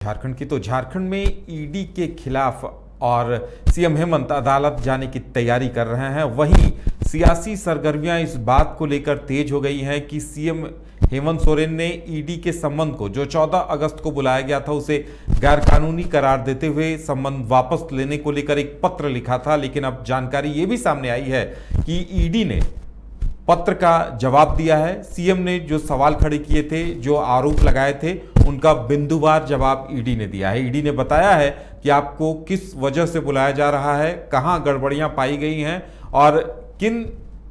झारखंड की। तो झारखंड में ईडी के खिलाफ और सीएम हेमंत अदालत जाने की तैयारी कर रहे हैं। वहीं सियासी सरगर्मियां इस बात को लेकर तेज हो गई हैं कि सीएम हेमंत सोरेन ने ईडी के संबंध को, जो 14 अगस्त को बुलाया गया था, उसे गैरकानूनी करार देते हुए संबंध वापस लेने को लेकर एक पत्र लिखा था। लेकिन अब जानकारी ये भी सामने आई है कि ईडी ने पत्र का जवाब दिया है। सीएम ने जो सवाल खड़े किए थे, जो आरोप लगाए थे, उनका बिंदुवार जवाब ईडी ने दिया है। ईडी ने बताया है कि आपको किस वजह से बुलाया जा रहा है, कहां गड़बड़ियां पाई गई हैं और किन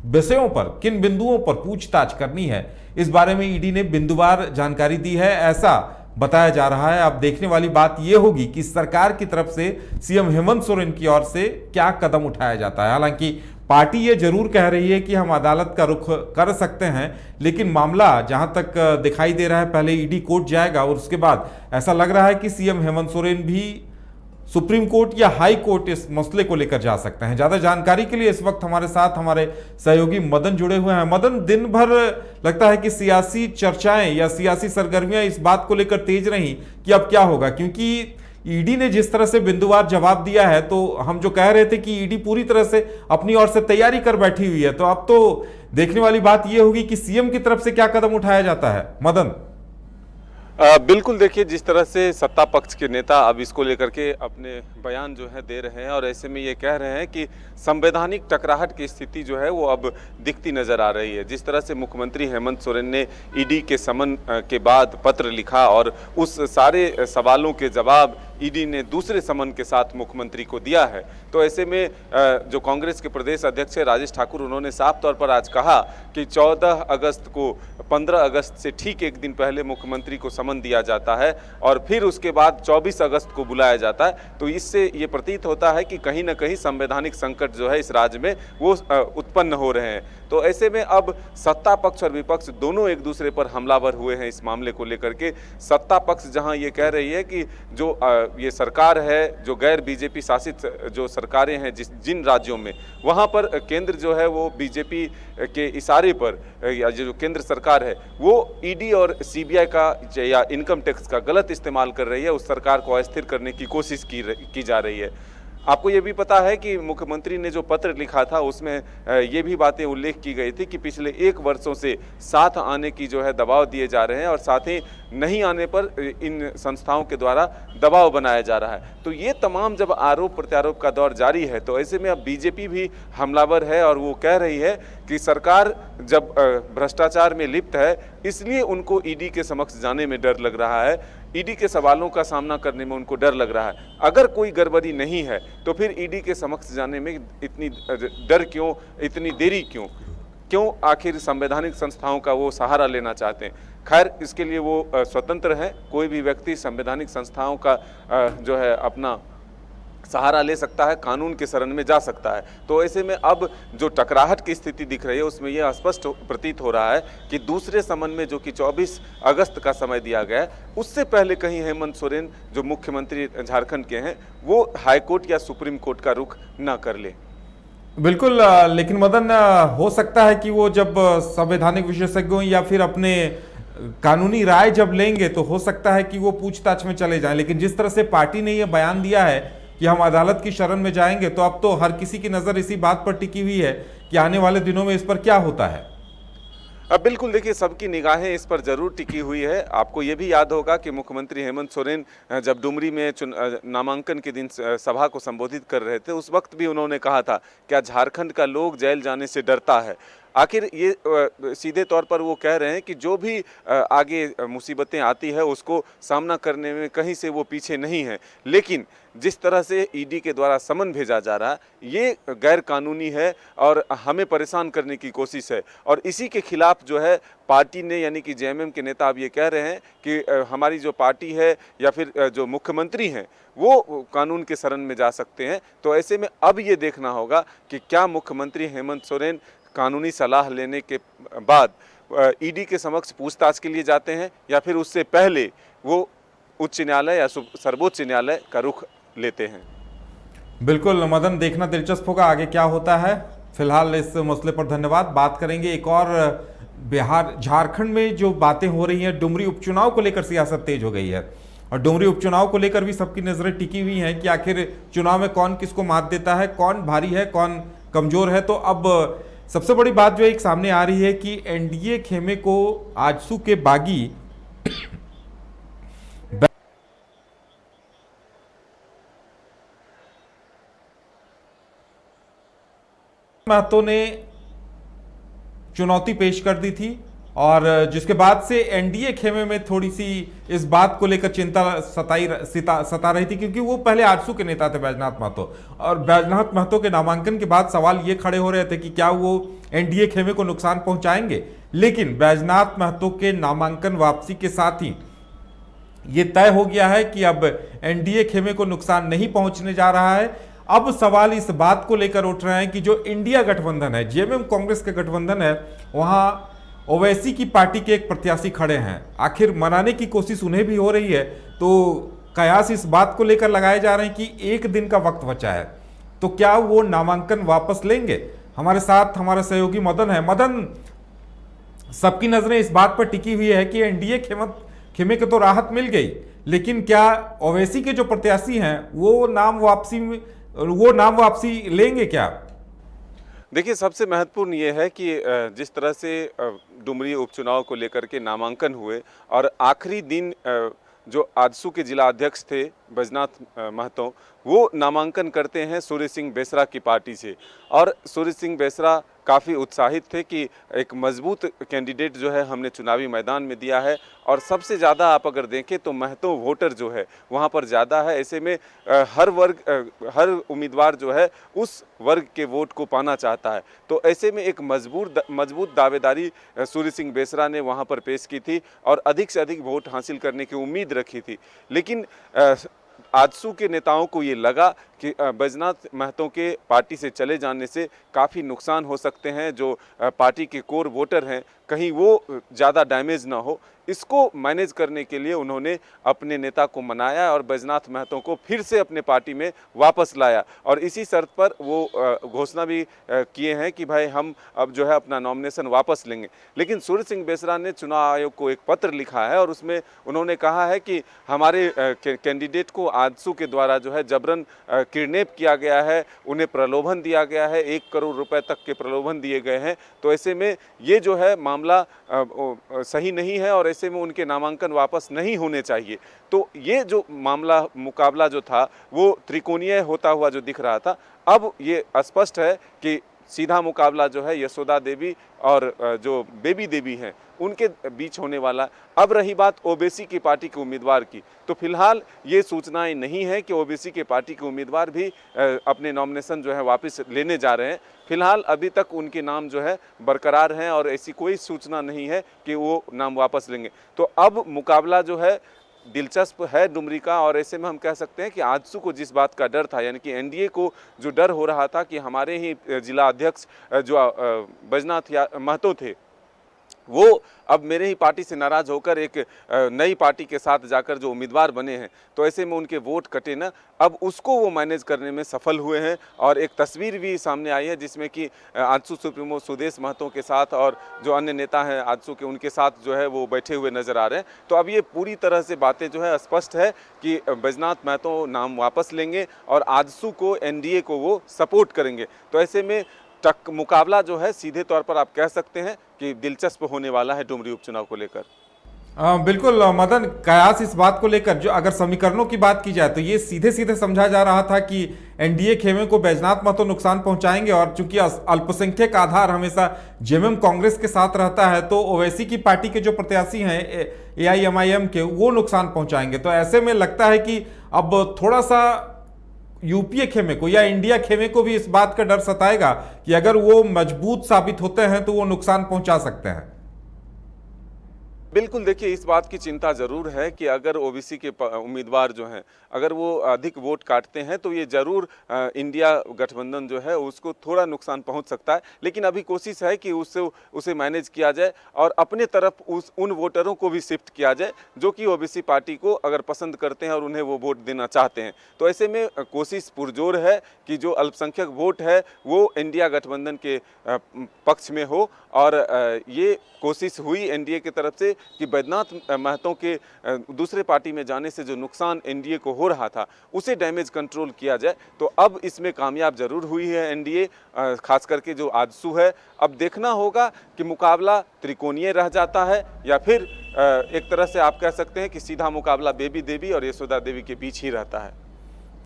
विषयों पर, किन बिंदुओं पर पूछताछ करनी है, इस बारे में ईडी ने बिंदुवार जानकारी दी है, ऐसा बताया जा रहा है। अब देखने वाली बात यह होगी कि सरकार की तरफ से सीएम हेमंत सोरेन की ओर से क्या कदम उठाया जाता है। हालांकि पार्टी ये जरूर कह रही है कि हम अदालत का रुख कर सकते हैं, लेकिन मामला जहां तक दिखाई दे रहा है, पहले ईडी कोर्ट जाएगा और उसके बाद ऐसा लग रहा है कि सीएम हेमंत सोरेन भी सुप्रीम कोर्ट या हाई कोर्ट इस मसले को लेकर जा सकते हैं। ज्यादा जानकारी के लिए इस वक्त हमारे साथ हमारे सहयोगी मदन जुड़े हुए हैं। मदन, दिन भर लगता है कि सियासी चर्चाएं या सियासी सरगर्मियां इस बात को लेकर तेज रही कि अब क्या होगा, क्योंकि ईडी ने जिस तरह से बिंदुवार जवाब दिया है, तो हम जो कह रहे थे कि ईडी पूरी तरह से अपनी ओर से तैयारी कर बैठी हुई है, तो अब तो देखने वाली बात यह होगी कि सीएम की तरफ से क्या कदम उठाया जाता है। मदन, बिल्कुल, देखिए, जिस तरह से सत्ता पक्ष के नेता अब इसको लेकर के अपने बयान जो है दे रहे हैं और ऐसे में ये कह रहे हैं कि संवैधानिक टकराहट की स्थिति जो है वो अब दिखती नजर आ रही है। जिस तरह से मुख्यमंत्री हेमंत सोरेन ने ईडी के समन के बाद पत्र लिखा और उस सारे सवालों के जवाब ईडी ने दूसरे समन के साथ मुख्यमंत्री को दिया है, तो ऐसे में जो कांग्रेस के प्रदेश अध्यक्ष है राजेश ठाकुर, उन्होंने साफ तौर पर आज कहा कि 14 अगस्त को 15 अगस्त से ठीक एक दिन पहले मुख्यमंत्री को समन दिया जाता है और फिर उसके बाद 24 अगस्त को बुलाया जाता है। तो इससे ये प्रतीत होता है कि कहीं ना कहीं संवैधानिक संकट जो है इस राज्य में वो उत्पन्न हो रहे हैं। तो ऐसे में अब सत्ता पक्ष और विपक्ष दोनों एक दूसरे पर हमलावर हुए हैं इस मामले को लेकर के। सत्ता पक्ष जहां ये कह रही है कि जो ये सरकार है, जो गैर बीजेपी शासित जो सरकारें हैं जिन राज्यों में, वहां पर केंद्र जो है वो बीजेपी के इशारे पर या जो केंद्र सरकार है वो ईडी और सीबीआई का या इनकम टैक्स का गलत इस्तेमाल कर रही है, उस सरकार को अस्थिर करने की कोशिश की जा रही है। आपको ये भी पता है कि मुख्यमंत्री ने जो पत्र लिखा था उसमें ये भी बातें उल्लेख की गई थी कि पिछले 1 वर्षों से साथ आने की जो है दबाव दिए जा रहे हैं और साथ ही नहीं आने पर इन संस्थाओं के द्वारा दबाव बनाया जा रहा है। तो ये तमाम जब आरोप प्रत्यारोप का दौर जारी है, तो ऐसे में अब बीजेपी भी हमलावर है और वो कह रही है कि सरकार जब भ्रष्टाचार में लिप्त है इसलिए उनको ईडी के समक्ष जाने में डर लग रहा है, ईडी के सवालों का सामना करने में उनको डर लग रहा है। अगर कोई गड़बड़ी नहीं है तो फिर ईडी के समक्ष जाने में इतनी डर क्यों, इतनी देरी क्यों आखिर संवैधानिक संस्थाओं का वो सहारा लेना चाहते हैं। खैर, इसके लिए वो स्वतंत्र हैं, कोई भी व्यक्ति संवैधानिक संस्थाओं का जो है अपना सहारा ले सकता है, कानून के शरण में जा सकता है। तो ऐसे में अब जो टकराहट की स्थिति दिख रही है उसमें यह स्पष्ट प्रतीत हो रहा है कि दूसरे समन में जो कि 24 अगस्त का समय दिया गया है, उससे पहले कहीं हेमंत सोरेन जो मुख्यमंत्री झारखंड के हैं वो हाईकोर्ट या सुप्रीम कोर्ट का रुख न कर ले। बिल्कुल, लेकिन मदन, हो सकता है कि वो जब संवैधानिक विशेषज्ञों या फिर अपने कानूनी राय जब लेंगे तो हो सकता है कि वो पूछताछ में चले जाएं। लेकिन जिस तरह से पार्टी ने यह बयान दिया है कि हम अदालत की शरण में जाएंगे, तो अब तो हर किसी की नजर इसी बात पर टिकी हुई है कि आने वाले दिनों में इस पर क्या होता है। अब बिल्कुल, देखिए, सबकी निगाहें इस पर जरूर टिकी हुई है। आपको ये भी याद होगा कि मुख्यमंत्री हेमंत सोरेन जब डुमरी में नामांकन के दिन सभा को संबोधित कर रहे थे, उस वक्त भी उन्होंने कहा था क्या झारखंड का लोग जेल जाने से डरता है। आखिर ये सीधे तौर पर वो कह रहे हैं कि जो भी आगे मुसीबतें आती है उसको सामना करने में कहीं से वो पीछे नहीं है, लेकिन जिस तरह से ईडी के द्वारा समन भेजा जा रहा है ये गैर कानूनी है और हमें परेशान करने की कोशिश है। और इसी के खिलाफ जो है पार्टी ने, यानी कि जेएमएम के नेता अब ये कह रहे हैं कि हमारी जो पार्टी है या फिर जो मुख्यमंत्री हैं वो कानून के शरण में जा सकते हैं। तो ऐसे में अब ये देखना होगा कि क्या मुख्यमंत्री हेमंत सोरेन कानूनी सलाह लेने के बाद ईडी के समक्ष पूछताछ के लिए जाते हैं या फिर उससे पहले वो उच्च न्यायालय या सर्वोच्च न्यायालय का रुख लेते हैं। बिल्कुल मदन, देखना दिलचस्प होगा आगे क्या होता है। फिलहाल इस मसले पर धन्यवाद। बात करेंगे एक और बिहार झारखंड में जो बातें हो रही हैं, डुमरी उपचुनाव को लेकर सियासत तेज हो गई है और डुमरी उपचुनाव को लेकर भी सबकी नजरें टिकी हुई हैं कि आखिर चुनाव में कौन किसको मात देता है, कौन भारी है, कौन कमजोर है। तो अब सबसे बड़ी बात जो एक सामने आ रही है कि एनडीए खेमे को आजसू के बागी महतो ने चुनौती पेश कर दी थी और जिसके बाद से एनडीए खेमे में थोड़ी सी इस बात को लेकर चिंता सता रही थी, क्योंकि वो पहले आजसू के नेता थे बैजनाथ महतो, और बैजनाथ महतो के नामांकन के बाद सवाल ये खड़े हो रहे थे कि क्या वो एनडीए खेमे को नुकसान पहुंचाएंगे। लेकिन बैजनाथ महतो के नामांकन वापसी के साथ ही ये तय हो गया है कि अब एनडीए खेमे को नुकसान नहीं पहुंचने जा रहा है। अब सवाल इस बात को लेकर उठ रहे हैं कि जो इंडिया गठबंधन है, जेएमएम कांग्रेस का गठबंधन है, वहां ओवैसी की पार्टी के एक प्रत्याशी खड़े हैं। आखिर मनाने की कोशिश उन्हें भी हो रही है, तो कयास इस बात को लेकर लगाए जा रहे हैं कि एक दिन का वक्त बचा है, तो क्या वो नामांकन वापस लेंगे। हमारे साथ हमारा सहयोगी मदन है। मदन, सबकी नजरें इस बात पर टिकी हुई है कि एनडीए खेमे को तो राहत मिल गई, लेकिन क्या ओवैसी के जो प्रत्याशी हैं वो नाम वापसी लेंगे क्या? देखिए, सबसे महत्वपूर्ण ये है कि जिस तरह से डुमरी उपचुनाव को लेकर के नामांकन हुए और आखिरी दिन जो आजसू के जिला अध्यक्ष थे बैजनाथ महतो, वो नामांकन करते हैं सूर्य सिंह बेसरा की पार्टी से, और सूर्य सिंह बेसरा काफ़ी उत्साहित थे कि एक मजबूत कैंडिडेट जो है हमने चुनावी मैदान में दिया है, और सबसे ज़्यादा आप अगर देखें तो महतो वोटर जो है वहाँ पर ज़्यादा है। ऐसे में हर उम्मीदवार जो है उस वर्ग के वोट को पाना चाहता है, तो ऐसे में एक मजबूत दावेदारी सूर्य सिंह बेसरा ने वहाँ पर पेश की थी और अधिक से अधिक वोट हासिल करने की उम्मीद रखी थी। लेकिन आजसू के नेताओं को ये लगा कि बैजनाथ महतो के पार्टी से चले जाने से काफ़ी नुकसान हो सकते हैं, जो पार्टी के कोर वोटर हैं कहीं वो ज़्यादा डैमेज ना हो। इसको मैनेज करने के लिए उन्होंने अपने नेता को मनाया और बैजनाथ महतो को फिर से अपने पार्टी में वापस लाया, और इसी शर्त पर वो घोषणा भी किए हैं कि भाई हम अब जो है अपना नॉमिनेशन वापस लेंगे। लेकिन सूर्य सिंह बेसरा ने चुनाव आयोग को एक पत्र लिखा है और उसमें उन्होंने कहा है कि हमारे कैंडिडेट को आजसू के द्वारा जो है जबरन किडनैप किया गया है, उन्हें प्रलोभन दिया गया है, 1 करोड़ रुपए तक के प्रलोभन दिए गए हैं। तो ऐसे में ये जो है मामला सही नहीं है और ऐसे में उनके नामांकन वापस नहीं होने चाहिए। तो ये जो मुकाबला जो था वो त्रिकोणीय होता हुआ जो दिख रहा था, अब ये स्पष्ट है कि सीधा मुकाबला जो है यशोदा देवी और जो बेबी देवी हैं उनके बीच होने वाला। अब रही बात ओबीसी की पार्टी के उम्मीदवार की, तो फिलहाल ये सूचनाएं नहीं है कि ओबीसी के पार्टी के उम्मीदवार भी अपने नॉमिनेशन जो है वापस लेने जा रहे हैं। फिलहाल अभी तक उनके नाम जो है बरकरार हैं और ऐसी कोई सूचना नहीं है कि वो नाम वापस लेंगे। तो अब मुकाबला जो है दिलचस्प है डुमरी का, और ऐसे में हम कह सकते हैं कि आजसू को जिस बात का डर था, यानी कि एनडीए को जो डर हो रहा था कि हमारे ही जिला अध्यक्ष जो बैजनाथ महतो थे वो अब मेरे ही पार्टी से नाराज होकर एक नई पार्टी के साथ जाकर जो उम्मीदवार बने हैं, तो ऐसे में उनके वोट कटे ना, अब उसको वो मैनेज करने में सफल हुए हैं। और एक तस्वीर भी सामने आई है जिसमें कि आजसू सुप्रीमो सुदेश महतो के साथ और जो अन्य नेता हैं आजसू के, उनके साथ जो है वो बैठे हुए नजर आ रहे हैं। तो अब ये पूरी तरह से बातें जो है स्पष्ट है कि बैजनाथ महतो नाम वापस लेंगे और आजसू को, एनडीए को वो सपोर्ट करेंगे। तो ऐसे में मुकाबला जो है सीधे तौर पर आप कह सकते हैं कि दिलचस्प होने वाला है डुमरी उपचुनाव को लेकर। बिल्कुल मदन, कयास इस बात को लेकर, जो अगर समीकरणों की बात की जाए तो ये सीधे सीधे समझा जा रहा था कि एनडीए खेमे को बैजनाथ महतो नुकसान पहुंचाएंगे, और चूंकि अल्पसंख्यक आधार हमेशा जेएमएम कांग्रेस के साथ रहता है तो ओवैसी की पार्टी के जो प्रत्याशी हैं एआईएमआईएम के, वो नुकसान पहुंचाएंगे। तो ऐसे में लगता है कि अब थोड़ा सा यूपीए खेमे को या इंडिया खेमे को भी इस बात का डर सताएगा कि अगर वो मजबूत साबित होते हैं तो वो नुकसान पहुंचा सकते हैं। बिल्कुल, देखिए इस बात की चिंता ज़रूर है कि अगर ओबीसी के उम्मीदवार जो हैं अगर वो अधिक वोट काटते हैं तो ये ज़रूर इंडिया गठबंधन जो है उसको थोड़ा नुकसान पहुंच सकता है। लेकिन अभी कोशिश है कि उसे मैनेज किया जाए और अपने तरफ उन वोटरों को भी शिफ्ट किया जाए जो कि ओबीसी पार्टी को अगर पसंद करते हैं और उन्हें वो वोट देना चाहते हैं। तो ऐसे में कोशिश पुरजोर है कि जो अल्पसंख्यक वोट है वो इंडिया गठबंधन के पक्ष में हो, और ये कोशिश हुई एनडीए की तरफ से कि बैद्यनाथ महतो के दूसरे पार्टी में जाने से जो नुकसान एनडीए को हो रहा था उसे डैमेज कंट्रोल किया जाए, तो अब इसमें कामयाब जरूर हुई है एनडीए, खास करके जो आजसू है। अब देखना होगा कि मुकाबला त्रिकोणीय रह जाता है या फिर एक तरह से आप कह सकते हैं कि सीधा मुकाबला बेबी देवी और यशोदा देवी के बीच ही रहता है।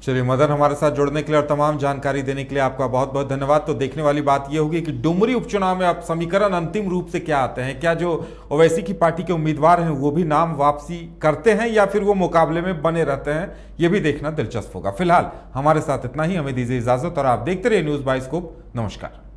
चलिए मदन, हमारे साथ जुड़ने के लिए और तमाम जानकारी देने के लिए आपका बहुत बहुत धन्यवाद। तो देखने वाली बात यह होगी कि डुमरी उपचुनाव में अब समीकरण अंतिम रूप से क्या आते हैं, क्या जो ओवैसी की पार्टी के उम्मीदवार हैं वो भी नाम वापसी करते हैं या फिर वो मुकाबले में बने रहते हैं, ये भी देखना दिलचस्प होगा। फिलहाल हमारे साथ इतना ही, हमें दीजिए इजाजत और आप देखते रहिए न्यूज़ बाइस्कोप। नमस्कार।